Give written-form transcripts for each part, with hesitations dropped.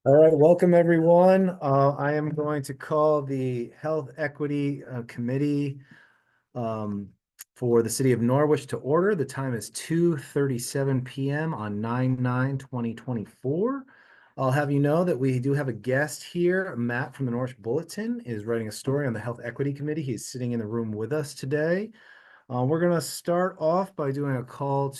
All right, welcome everyone. I am going to call the Health Equity Committee um, for the city of Norwich to order. The time is 2:37 p.m. on 9/9/2024. I'll have you know that we do have a guest here. Matt from the Norwich Bulletin is writing a story on the Health Equity Committee. He's sitting in the room with us today. We're going to start off by doing a call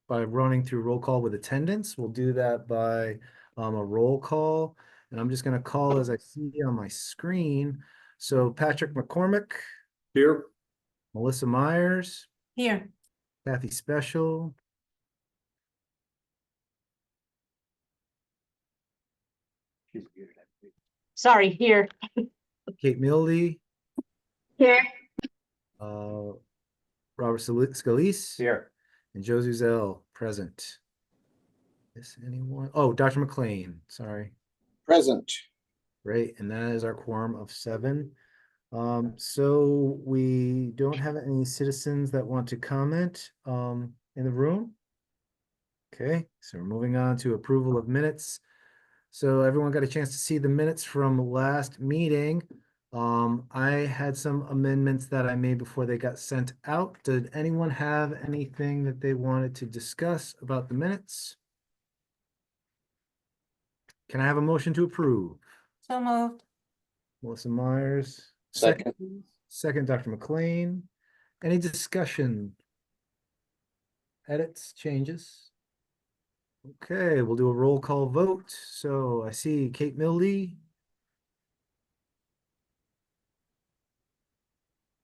by running through roll call with attendance. We'll do that by a roll call. And I'm just going to call as I see on my screen. So Patrick McCormick, Here. Melissa Myers, Here. Kathy Special, Sorry, here. Kate Mildy, Here. Robert Scalise, Here. and Joe Zuzell present. Is anyone? Oh, Dr. McLean, sorry. Present. Great, and that is our quorum of 7. So we don't have any citizens that want to comment in the room. Okay, so we're moving on to approval of minutes. So everyone got a chance to see the minutes from last meeting. I had some amendments that I made before they got sent out. Did anyone have anything that they wanted to discuss about the minutes? Can I have a motion to approve? So moved. Melissa Myers. Second. Second, Dr. McLean. Any discussion? Edits, changes? Okay, we'll do a roll call vote. So I see Kate Mildy.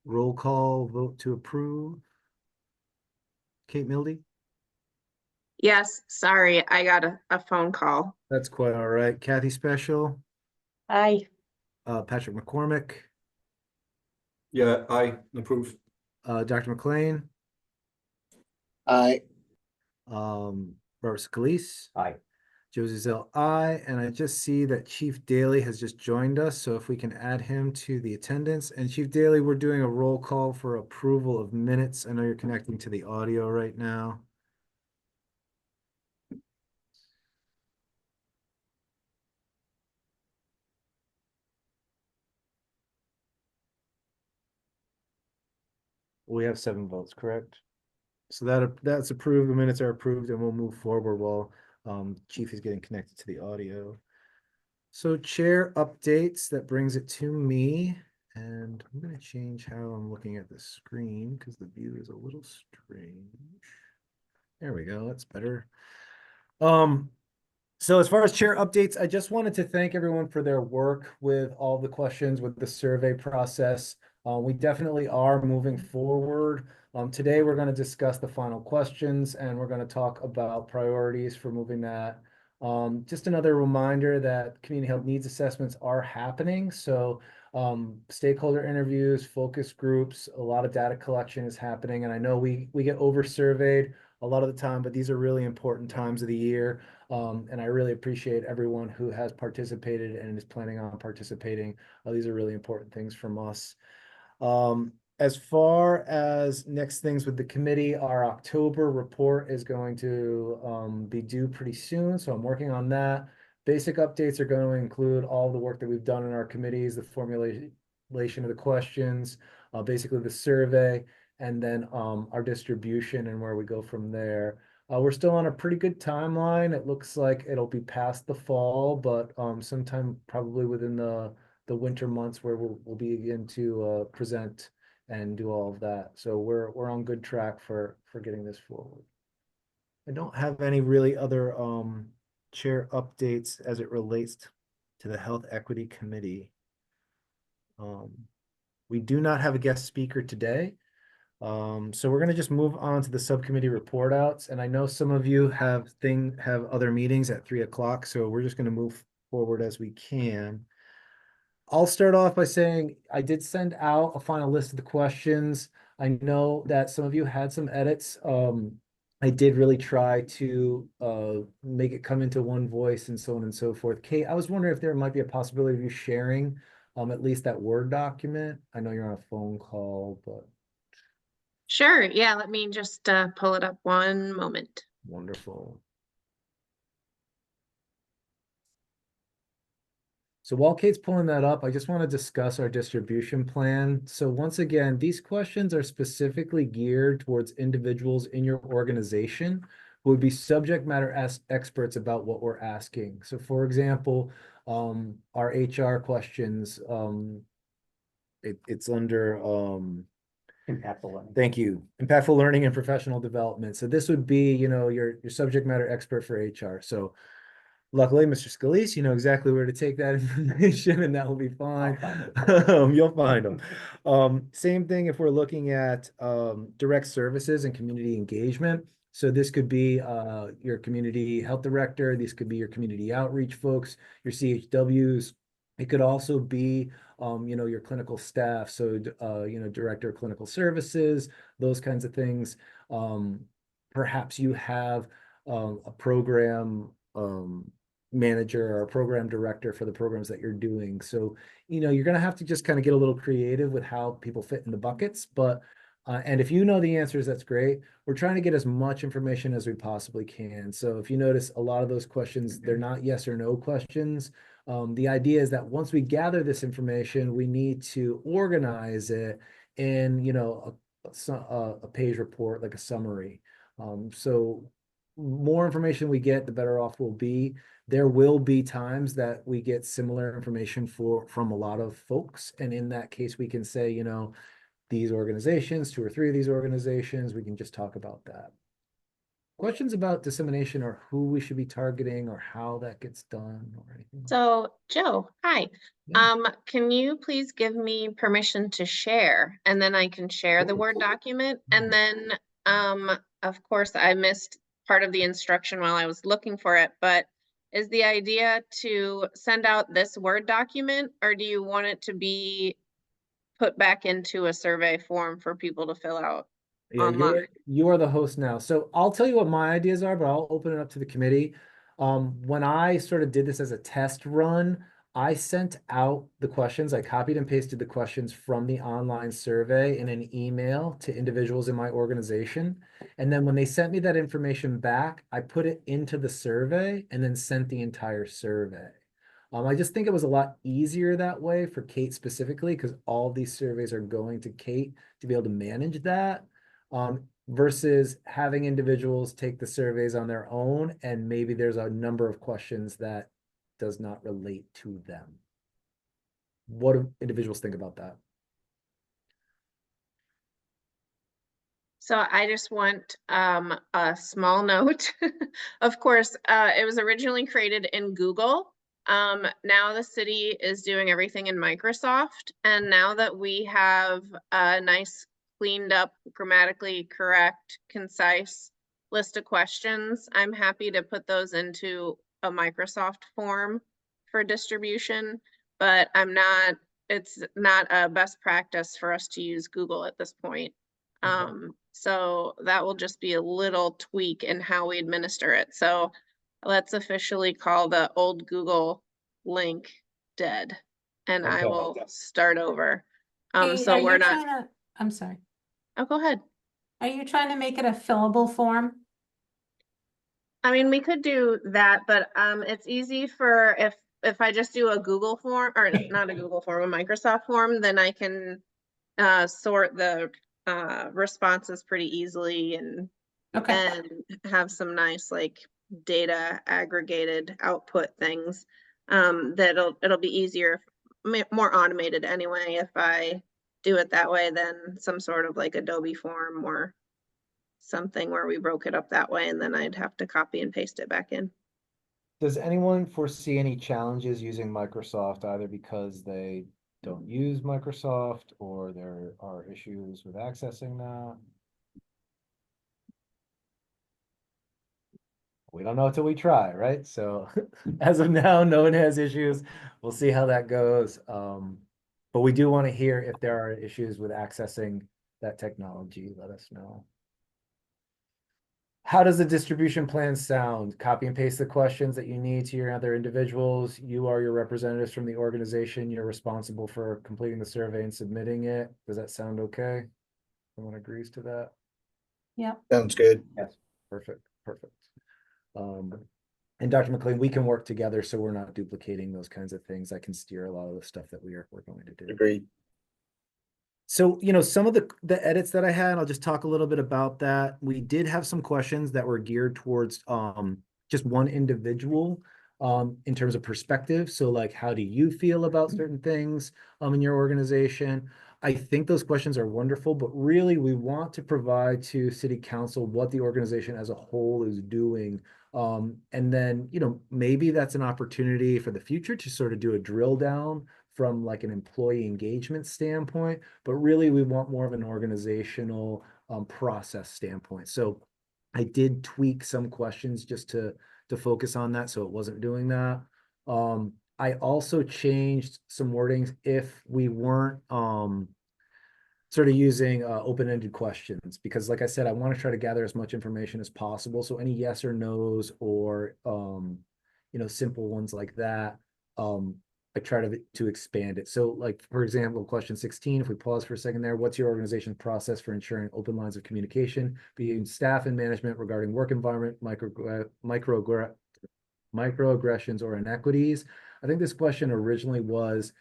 Roll call vote to approve. Kate Mildy? Yes, sorry, I got a phone call. That's quite all right. Kathy Special, Aye. Patrick McCormick, Yeah, I approve. Dr. McLean, Aye. Robert Scalise, Aye. Joe Zell, aye, and I just see that Chief Daly has just joined us, so if we can add him to the attendance. And Chief Daly, we're doing a roll call for approval of minutes. I know you're connecting to the audio right now. We have 7 votes, correct? So that's approved. The minutes are approved, and we'll move forward while Chief is getting connected to the audio. So chair updates, that brings it to me. And I'm going to change how I'm looking at the screen because the view is a little strange. There we go. That's better. So as far as chair updates, I just wanted to thank everyone for their work with all the questions with the survey process. We definitely are moving forward. Today, we're going to discuss the final questions and we're going to talk about priorities for moving that. Just another reminder that community health needs assessments are happening. So stakeholder interviews, focus groups, a lot of data collection is happening. And I know we get over surveyed a lot of the time, but these are really important times of the year. And I really appreciate everyone who has participated and is planning on participating. These are really important things from us. As far as next things with the committee, our October report is going to be due pretty soon. So I'm working on that. Basic updates are going to include all the work that we've done in our committees, the formulation of the questions, basically the survey, and then our distribution and where we go from there. We're still on a pretty good timeline. It looks like it'll be past the fall, but sometime probably within the winter months where we'll begin to present and do all of that. So we're on good track for getting this forward. I don't have any really other chair updates as it relates to the Health Equity Committee. We do not have a guest speaker today. So we're going to just move on to the subcommittee report outs. And I know some of you have other meetings at 3 o'clock. So we're just going to move forward as we can. I'll start off by saying I did send out a final list of the questions. I know that some of you had some edits. I did really try to make it come into one voice and so on and so forth. Kate, I was wondering if there might be a possibility of you sharing at least that Word document. I know you're on a phone call, but. Sure, yeah, let me just pull it up one moment. Wonderful. So while Kate's pulling that up, I just want to discuss our distribution plan. So once again, these questions are specifically geared towards individuals in your organization who would be subject matter experts about what we're asking. So for example, our HR questions, it's under Impactful learning. thank you. Impactful learning and professional development. So this would be, your subject matter expert for HR. So luckily, Mr. Scalise, you know exactly where to take that information, and that will be fine. You'll find them. Same thing if we're looking at direct services and community engagement. So this could be your community health director. These could be your community outreach folks, your CHWs. It could also be your clinical staff. So director of clinical services, those kinds of things. Perhaps you have a program manager or a program director for the programs that you're doing. So, you're going to have to just kind of get a little creative with how people fit in the buckets. But, and if you know the answers, that's great. We're trying to get as much information as we possibly can. So if you notice a lot of those questions, they're not yes or no questions. The idea is that once we gather this information, we need to organize it in, a page report, like a summary. So more information we get, the better off we'll be. There will be times that we get similar information from a lot of folks. And in that case, we can say, these organizations, 2 or 3 of these organizations, we can just talk about that. Questions about dissemination or who we should be targeting or how that gets done or anything? So Joe, hi. Yeah. Can you please give me permission to share, and then I can share the Word document? And then, of course, I missed part of the instruction while I was looking for it, but is the idea to send out this Word document, or do you want it to be put back into a survey form for people to fill out? Yeah, Online. you are the host now. So I'll tell you what my ideas are, but I'll open it up to the committee. When I sort of did this as a test run, I sent out the questions. I copied and pasted the questions from the online survey in an email to individuals in my organization. And then when they sent me that information back, I put it into the survey and then sent the entire survey. I just think it was a lot easier that way for Kate specifically, because all of these surveys are going to Kate to be able to manage that. Versus having individuals take the surveys on their own, and maybe there's a number of questions that does not relate to them. What do individuals think about that? So I just want a small note. Of course, it was originally created in Google. Now the city is doing everything in Microsoft. And now that we have a nice, cleaned up, grammatically correct, concise list of questions, I'm happy to put those into a Microsoft form for distribution, but it's not a best practice for us to use Google at this point. So that will just be a little tweak in how we administer it. So let's officially call the old Google link dead, and I Okay. will start over. Kate, So are we're you not, trying to, I'm sorry. oh, go ahead. Are you trying to make it a fillable form? I mean, we could do that, but it's easy for if I just do a Google form, or not a Google form, a Microsoft form, then I can sort the responses pretty easily and Okay, have some nice like data aggregated output things. It'll be easier, more automated anyway, if I do it that way than some sort of like Adobe form or something where we broke it up that way, and then I'd have to copy and paste it back in. Does anyone foresee any challenges using Microsoft, either because they don't use Microsoft or there are issues with accessing that? We don't know until we try, right? So as of now, no one has issues. We'll see how that goes. But we do want to hear if there are issues with accessing that technology. Let us know. How does the distribution plan sound? Copy and paste the questions that you need to your other individuals. You are your representatives from the organization. You're responsible for completing the survey and submitting it. Does that sound okay? Everyone agrees to that? yep. Sounds good. Yes. Perfect, perfect. And Dr. McLean, we can work together so we're not duplicating those kinds of things. I can steer a lot of the stuff that we're going to do. Agreed. So, some of the edits that I had, I'll just talk a little bit about that. We did have some questions that were geared towards just one individual in terms of perspective. So like, how do you feel about certain things in your organization? I think those questions are wonderful, but really we want to provide to City Council what the organization as a whole is doing. And then, maybe that's an opportunity for the future to sort of do a drill down from like an employee engagement standpoint, but really we want more of an organizational process standpoint. So I did tweak some questions just to focus on that, so it wasn't doing that. I also changed some wordings if we weren't sort of using open-ended questions, because like I said, I want to try to gather as much information as possible. So any yes or no's or simple ones like that, I try to expand it. So like, for example, question 16, if we pause for a second there, what's your organization's process for ensuring open lines of communication between staff and management regarding work environment, microaggressions or inequities? I think this question originally was,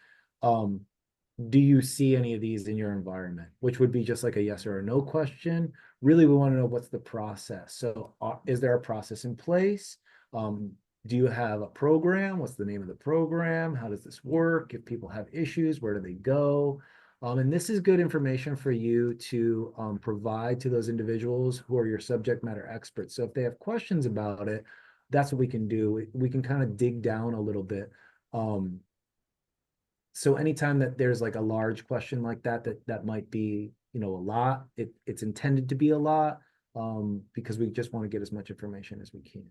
do you see any of these in your environment? Which would be just like a yes or a no question. Really, we want to know what's the process. So is there a process in place? Do you have a program? What's the name of the program? How does this work? If people have issues, where do they go? And this is good information for you to provide to those individuals who are your subject matter experts. So if they have questions about it, that's what we can do. We can kind of dig down a little bit. So anytime that there's like a large question like that might be, a lot, it's intended to be a lot, because we just want to get as much information as we can.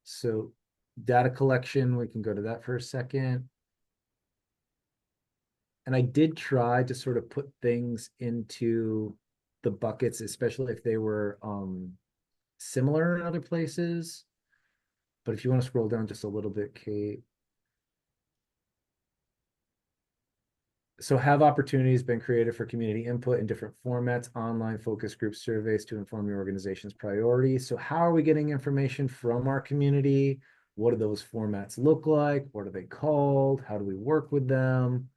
So data collection, we can go to that for a second. And I did try to sort of put things into the buckets, especially if they were similar in other places. But if you want to scroll down just a little bit, Kate. So have opportunities been created for community input in different formats, online focus group surveys to inform your organization's priorities? So how are we getting information from our community? What do those formats look like? What are they called? How do we work with them?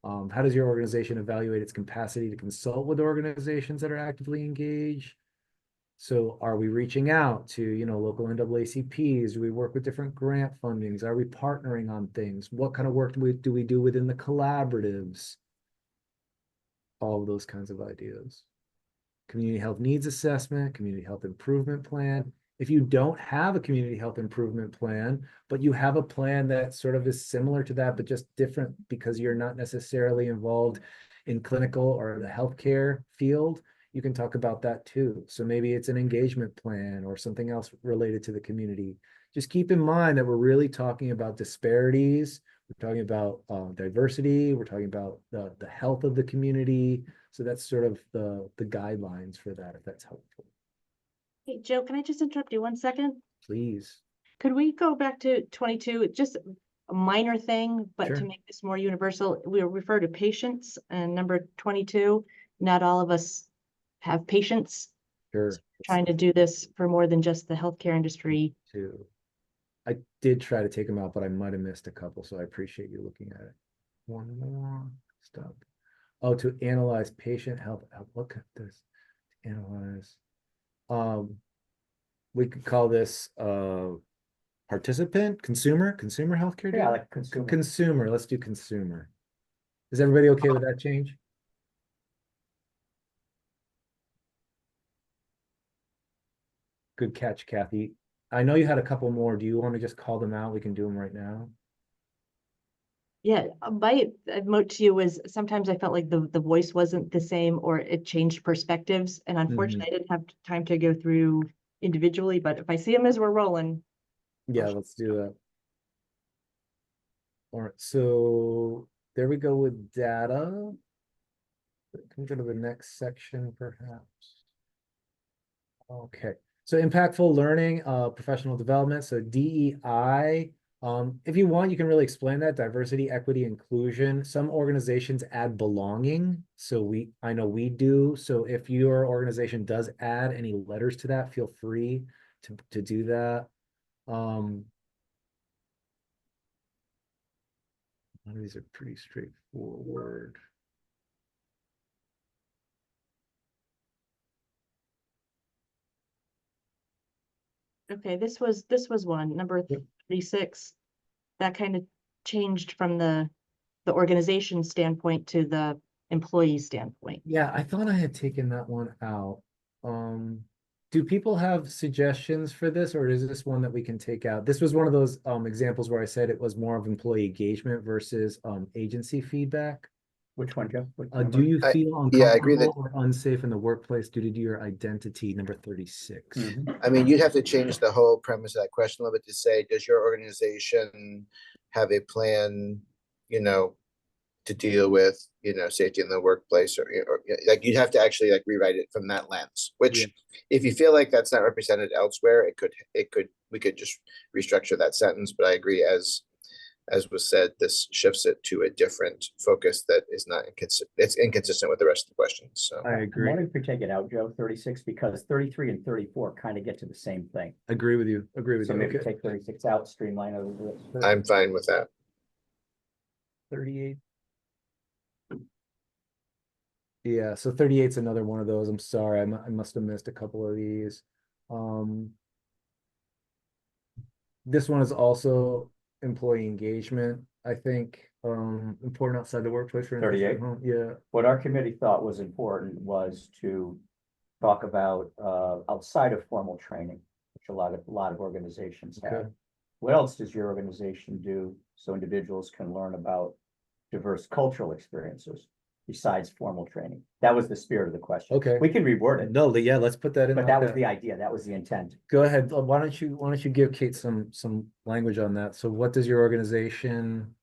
How does your organization evaluate its capacity to consult with organizations that are actively engaged? So are we reaching out to, local NAACPs? Do we work with different grant fundings? Are we partnering on things? What kind of work do we do within the collaboratives? All of those kinds of ideas. Community health needs assessment, community health improvement plan. If you don't have a community health improvement plan, but you have a plan that sort of is similar to that, but just different because you're not necessarily involved in clinical or the healthcare field, you can talk about that too. So maybe it's an engagement plan or something else related to the community. Just keep in mind that we're really talking about disparities. We're talking about diversity. We're talking about the health of the community. So that's sort of the guidelines for that, if that's helpful. Hey, Joe, can I just interrupt you 1 second? Please. Could we go back to 22? Just a minor thing, but Sure. to make this more universal, we refer to patients and number 22. Not all of us have patients. Sure. So we're trying to do this for more than just the healthcare industry. Too. I did try to take them out, but I might have missed a couple, so I appreciate you looking at it. One more. Stop. Oh, to analyze patient health. Look at this. Analyze. We could call this participant, consumer healthcare. Yeah, data? like consumer. Consumer. Let's do consumer. Is everybody okay with that change? Good catch, Kathy. I know you had a couple more. Do you want to just call them out? We can do them right now. Yeah, my note to you was sometimes I felt like the voice wasn't the same or it changed perspectives. And unfortunately, I didn't have time to go through individually, but if I see them as we're rolling. Yeah, let's do that. All right, so there we go with data. Can we go to the next section, perhaps? Okay, so impactful learning, professional development. So DEI If you want, you can really explain that diversity, equity, inclusion. Some organizations add belonging. So I know we do. So if your organization does add any letters to that, feel free to do that. A lot of these are pretty straightforward. Okay, this was one, number Yep. 36. That kind of changed from the organization standpoint to the employee standpoint. Yeah, I thought I had taken that one out. Do people have suggestions for this, or is this one that we can take out? This was one of those examples where I said it was more of employee engagement versus agency feedback. Which one, Jeff? Which Do number? you feel yeah, I agree that- uncomfortable or unsafe in the workplace due to your identity, number 36? Mhm. I mean, you'd have to change the whole premise of that question a little bit to say, does your organization have a plan, to deal with, safety in the workplace or like you'd have to actually like rewrite it from that lens, which Yeah. if you feel like that's not represented elsewhere, we could just restructure that sentence. But I agree, as was said, this shifts it to a different focus that is not it's inconsistent with the rest of the questions. So I I'm agree. wondering if we take it out, Joe, 36, because 33 and 34 kind of get to the same thing. Agree with you. Agree with So you. maybe Okay. take 36 out, streamline it a little bit. I'm fine with that. 38. Yeah, so 38 is another one of those. I'm sorry, I must have missed a couple of these. This one is also employee engagement, I think, important outside the workplace. For 38? Yeah, What our committee thought was important was to talk about outside of formal training, which a lot of organizations have. Okay. What else does your organization do so individuals can learn about diverse cultural experiences besides formal training? That was the spirit of the question. Okay. We can reword it, no, yeah, let's put that in. but that was the idea. That was the intent. Go ahead. Why don't you give Kate some language on that? So what does your organization?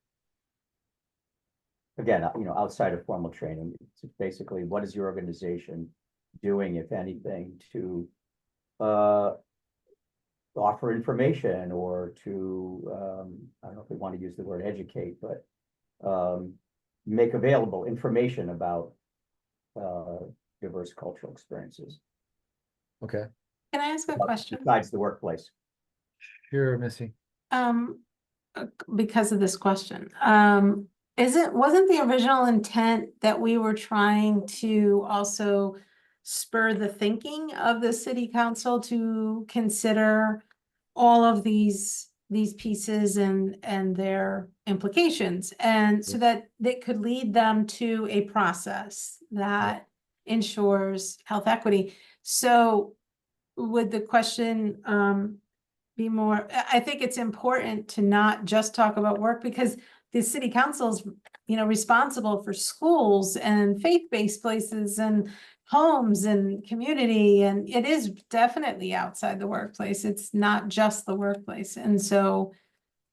Again, outside of formal training, it's basically what is your organization doing, if anything, to offer information or to, I don't know if we want to use the word educate, but make available information about diverse cultural experiences Okay, Can I ask a question? besides the workplace. sure, Missy. Because of this question, wasn't the original intent that we were trying to also spur the thinking of the city council to consider all of these pieces and their implications, and so that they could lead them to a process that ensures health equity? So would the question be more, I think it's important to not just talk about work, because the city council's, responsible for schools and faith-based places and homes and community, and it is definitely outside the workplace. It's not just the workplace. And so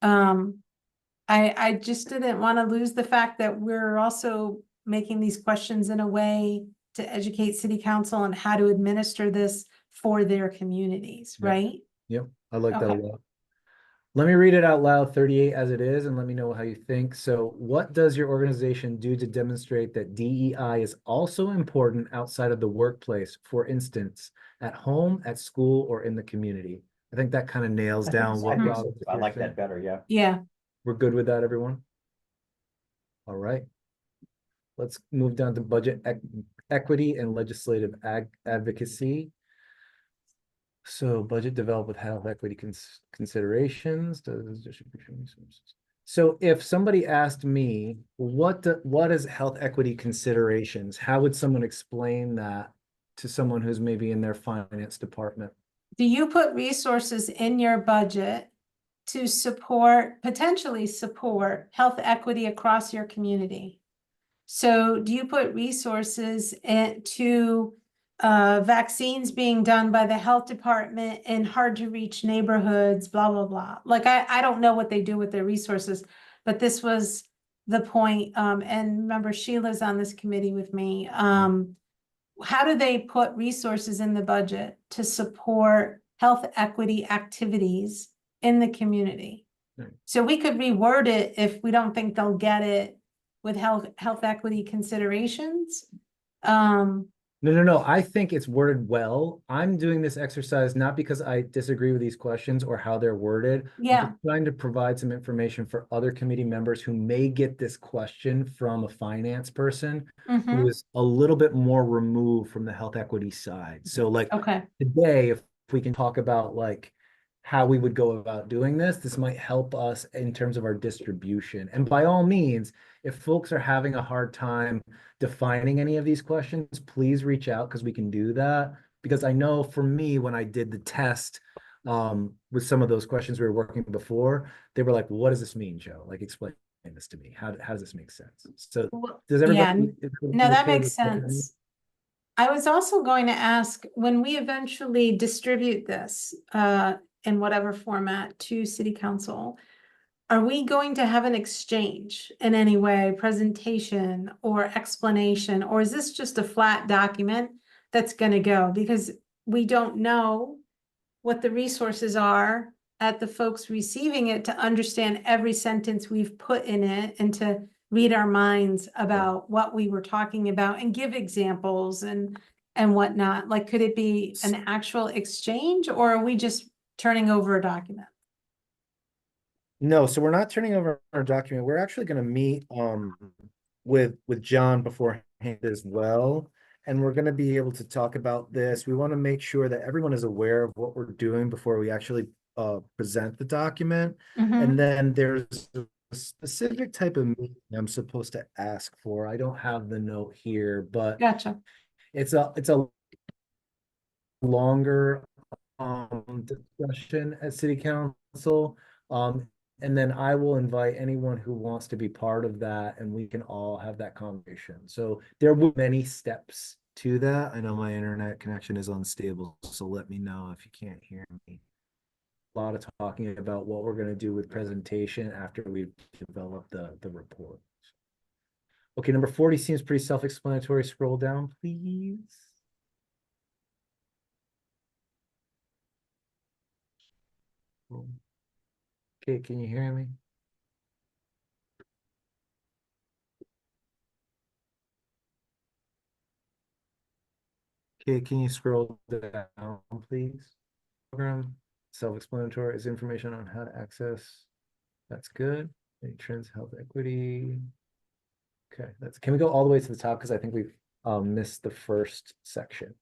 I just didn't want to lose the fact that we're also making these questions in a way to educate city council on how to administer this for their communities, Yeah. right? Yep, I like that a Okay. lot. Let me read it out loud, 38 as it is, and let me know how you think. So what does your organization do to demonstrate that DEI is also important outside of the workplace, for instance, at home, at school, or in the community? I think that kind of nails down what I think Rob so was too. I like saying. that better, yeah. Yeah. We're good with that, everyone? All right. Let's move down to budget equity and legislative advocacy. So budget developed with health equity considerations, does distribution resources. So if somebody asked me, what is health equity considerations? How would someone explain that to someone who's maybe in their finance department? Do you put resources in your budget to potentially support health equity across your community? So do you put resources to vaccines being done by the health department in hard to reach neighborhoods, blah, blah, blah? Like, I don't know what they do with their resources, but this was the point. And remember, Sheila's on this committee with me. How do they put resources in the budget to support health equity activities in the community? Right. So we could reword it if we don't think they'll get it with health equity considerations. No. I think it's worded well. I'm doing this exercise not because I disagree with these questions or how they're worded. I'm Yeah. just trying to provide some information for other committee members who may get this question from a finance person who Mhm. is a little bit more removed from the health equity side. So like Okay. today, if we can talk about like how we would go about doing this might help us in terms of our distribution. And by all means, if folks are having a hard time defining any of these questions, please reach out because we can do that. Because I know for me, when I did the test with some of those questions we were working before, they were like, what does this mean, Joe? Like, explain this to me. How does this make sense? So Well, does yeah, everybody? no, that makes sense. I was also going to ask, when we eventually distribute this in whatever format to city council, are we going to have an exchange in any way, presentation or explanation, or is this just a flat document that's going to go? Because we don't know what the resources are at the folks receiving it to understand every sentence we've put in it and to read our minds about what we were talking about and give examples and whatnot. Like, could it be an actual exchange, or are we just turning over a document? No, so we're not turning over our document. We're actually going to meet with John beforehand as well. And we're going to be able to talk about this. We want to make sure that everyone is aware of what we're doing before we actually present the document. Mhm. And then there's a specific type of meeting I'm supposed to ask for. I don't have the note here, but Gotcha. it's a longer discussion at city council. And then I will invite anyone who wants to be part of that and we can all have that conversation. So there will be many steps to that. I know my internet connection is unstable, so let me know if you can't hear me. A lot of talking about what we're going to do with presentation after we've developed the report. Okay, number 40 seems pretty self-explanatory. Scroll down, please. Okay, can you hear me? Okay, can you scroll down, please? Program, self-explanatory is information on how to access. That's good. Any trends, health equity. Okay, can we go all the way to the top? Because I think we've missed the first section.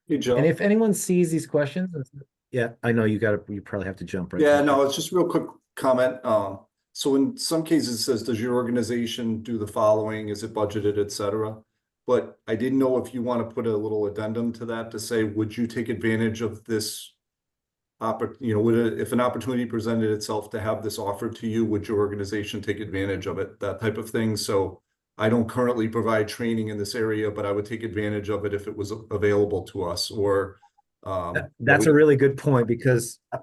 Hey, Joe. And if anyone sees these questions, yeah, I know you probably have to jump right. Yeah, in. no, it's just a real quick comment. So in some cases it says, does your organization do the following? Is it budgeted, et cetera? But I didn't know if you want to put a little addendum to that to say, would you take advantage of this? If an opportunity presented itself to have this offered to you, would your organization take advantage of it? That type of thing. So I don't currently provide training in this area, but I would take advantage of it if it was available to us. Or that's a really good point because I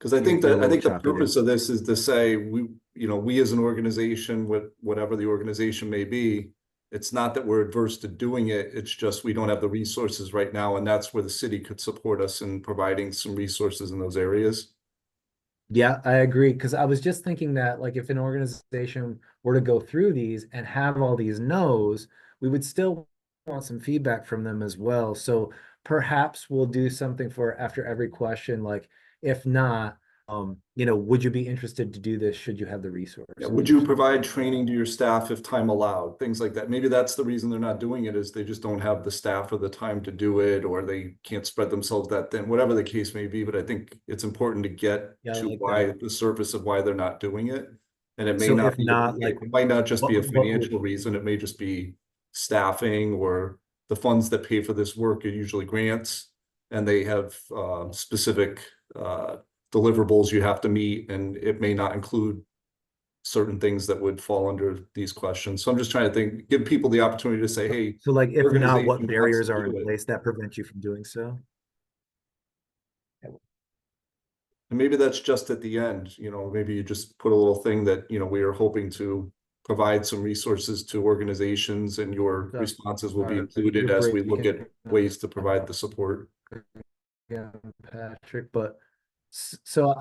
think you're a the little choppy there. purpose of this is to say we as an organization, with whatever the organization may be, it's not that we're adverse to doing it. It's just we don't have the resources right now, and that's where the city could support us in providing some resources in those areas. Yeah, I agree. Because I was just thinking that, like, if an organization were to go through these and have all these no's, we would still want some feedback from them as well. So perhaps we'll do something for after every question. Like, if not, would you be interested to do this? Should you have the resources? Yeah, would you provide training to your staff if time allowed? Things like that. Maybe that's the reason they're not doing it, is they just don't have the staff or the time to do it, or they can't spread themselves that thin, whatever the case may be. But I think it's important to get to why the surface of why they're not doing it. And it may not be, it might not just be a financial reason. It may just be staffing, or the funds that pay for this work are usually grants, and they have specific deliverables you have to meet, and it may not include certain things that would fall under these questions. So I'm just trying to give people the opportunity to say, hey. So like, if not, what barriers are in place that prevent you from doing so? And maybe that's just at the end, maybe you just put a little thing that, we are hoping to provide some resources to organizations, and your responses will be included as we look at ways to provide the support. Yeah, Patrick, but so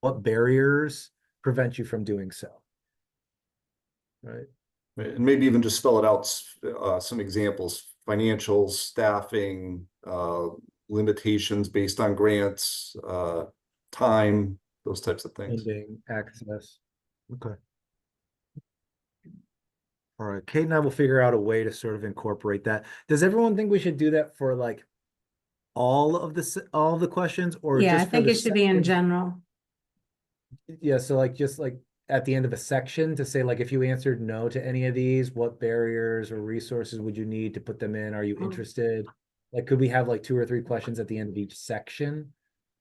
what barriers prevent you from doing so? Right. And maybe even just spell it out, some examples, financials, staffing, limitations based on grants, time, those types of things. Funding, access. Okay. All right, Kate and I will figure out a way to sort of incorporate that. Does everyone think we should do that for like all of the questions, or Yeah, I just for think the it should be in section? general. Yeah, so like just like at the end of a section to say like if you answered no to any of these, what barriers or resources would you need to put them in? Are you interested? Like, could we have like 2 or 3 questions at the end of each section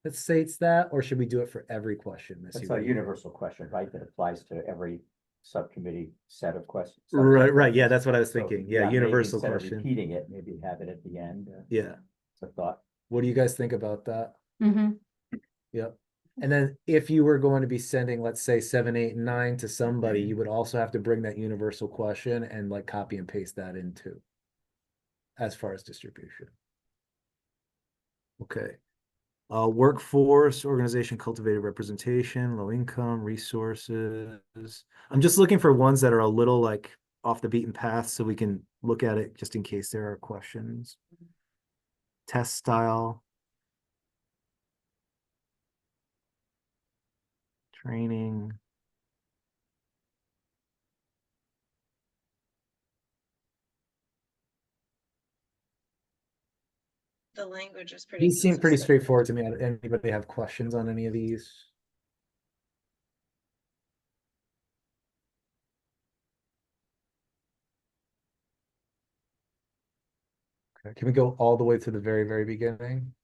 that states that, or should we do it for every question? That's a universal question, right? That applies to every subcommittee set of questions. Right, right. Yeah, that's what I was So, thinking. Yeah, maybe universal instead of question. repeating it, maybe have it at the end. Yeah. It's a thought. What do you guys think about that? Mm-hmm. Yep. And then if you were going to be sending, let's say 7, 8, and 9 to somebody, you would also have to bring that universal question and like copy and paste that into as far as distribution. Okay. Workforce, organization, cultivated representation, low income, resources. I'm just looking for ones that are a little like off the beaten path so we can look at it just in case there are questions. Test style. Training. The language is pretty These seem pretty consistent. straightforward to me. Anybody have questions on any of these? Okay, can we go all the way to the very, very beginning?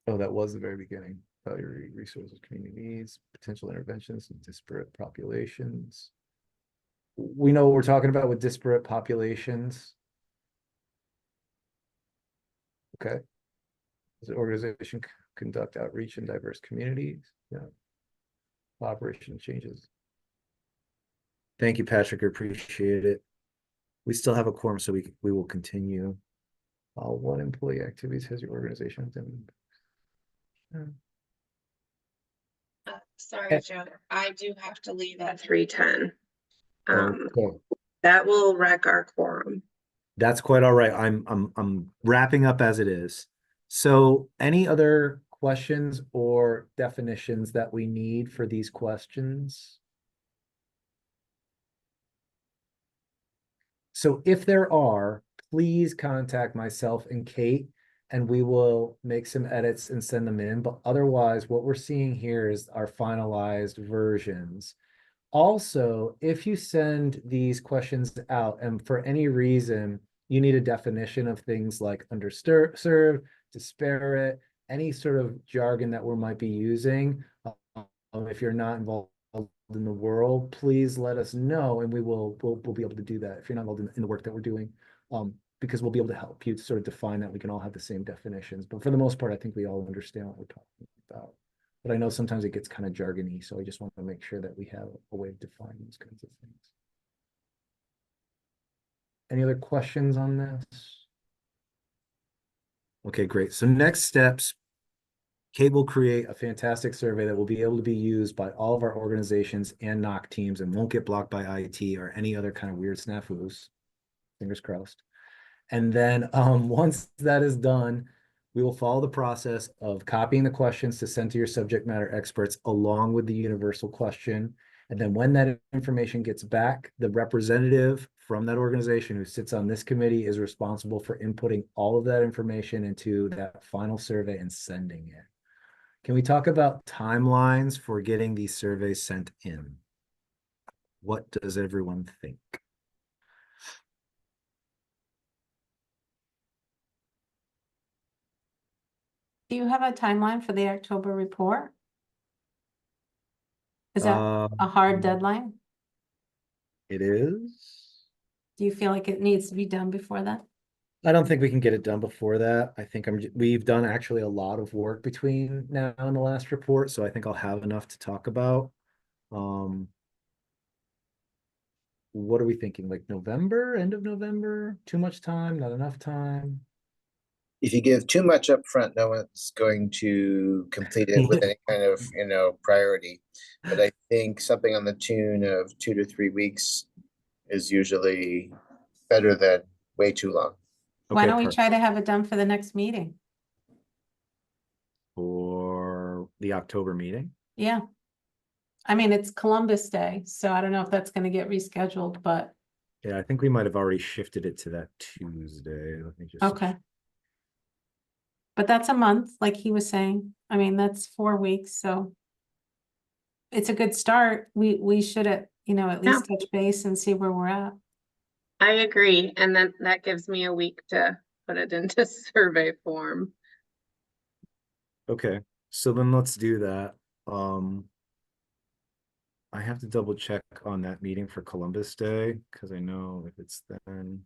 Oh, that was the very beginning. Value resources, community needs, potential interventions in disparate populations. We know what we're talking about with disparate populations. Okay. Does the organization conduct outreach in diverse communities? Yeah. Operation changes. Thank you, Patrick. I appreciate it. We still have a quorum, so we will continue. What employee activities has your organization done? Sorry, Joe, I do have to leave at 3:10. Okay. That will wreck our quorum. That's quite all right. I'm wrapping up as it is. So any other questions or definitions that we need for these questions? So if there are, please contact myself and Kate, and we will make some edits and send them in. But otherwise, what we're seeing here is our finalized versions. Also, if you send these questions out and for any reason you need a definition of things like underserved, disparate, any sort of jargon that we might be using, if you're not involved in the world, please let us know and we'll be able to do that if you're not involved in the work that we're doing. Because we'll be able to help you to sort of define that. We can all have the same definitions, but for the most part, I think we all understand what we're talking about. But I know sometimes it gets kind of jargony, so I just want to make sure that we have a way of defining those kinds of things. Any other questions on this? Okay, great. So next steps, Kate will create a fantastic survey that will be able to be used by all of our organizations and NOC teams and won't get blocked by IT or any other kind of weird snafus. Fingers crossed. And then once that is done, we will follow the process of copying the questions to send to your subject matter experts along with the universal question. And then when that information gets back, the representative from that organization who sits on this committee is responsible for inputting all of that information into that final survey and sending it. Can we talk about timelines for getting these surveys sent in? What does everyone think? Do you have a timeline for the October report? Is that a hard deadline? It is. Do you feel like it needs to be done before that? I don't think we can get it done before that. I think we've done actually a lot of work between now and the last report, so I think I'll have enough to talk about. What are we thinking? Like November, end of November? Too much time, not enough time? if you give too much upfront, no one's going to complete it with any kind of, priority. But I think something on the tune of 2 to 3 weeks is usually better than way too long. Why Okay, don't we perfect. try to have it done for the next meeting? For the October meeting? Yeah. I mean, it's Columbus Day, so I don't know if that's gonna get rescheduled, but Yeah, I think we might have already shifted it to that Tuesday. Let me just. okay. But that's a month, like he was saying. I mean, that's 4 weeks, so. It's a good start. We should at least touch base and see where we're at. I agree, and then that gives me a week to put it into survey form. Okay, so then let's do that. I have to double check on that meeting for Columbus Day, because I know if it's then.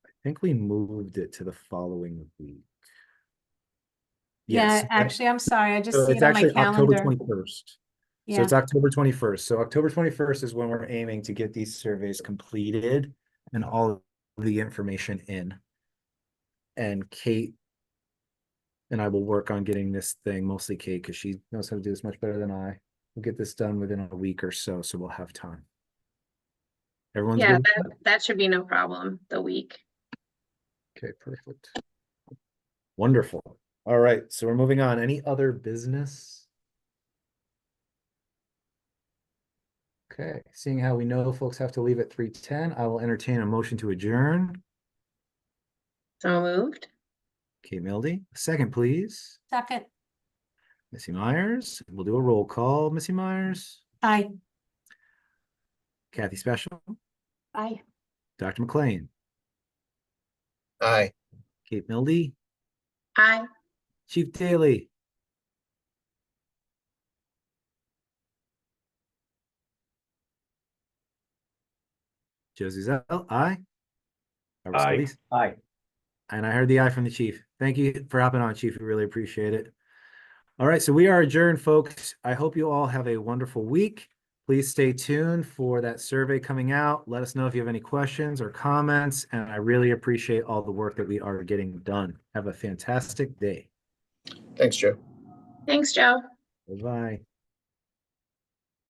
I think we moved it to the following week. Yeah, Yes. actually, I'm sorry. I just So see it's it on my actually October calendar. 21st. So Yeah, it's October 21st. So October 21st is when we're aiming to get these surveys completed and all of the information in. And Kate and I will work on getting this thing, mostly Kate, because she knows how to do this much better than I. We'll get this done within a week or so, so we'll have time. Everyone's Yeah, good with that? that should be no problem, the week. Okay, perfect. Wonderful. All right, so we're moving on. Any other business? Okay, seeing how we know folks have to leave at 3:10, I will entertain a motion to adjourn. So moved. Kate Mildy, second, please. second. Missy Myers, we'll do a roll call. Missy Myers, Aye. Kathy Special, Aye. Dr. McLean, Aye. Kate Mildy, Aye. Chief Daly. Josie Zell, aye. Robert Aye. Scalise, Aye. and I heard the aye from the chief. Thank you for hopping on, Chief. We really appreciate it. All right, so we are adjourned, folks. I hope you all have a wonderful week. Please stay tuned for that survey coming out. Let us know if you have any questions or comments, and I really appreciate all the work that we are getting done. Have a fantastic day. Thanks, Joe. Thanks, Joe. Bye-bye.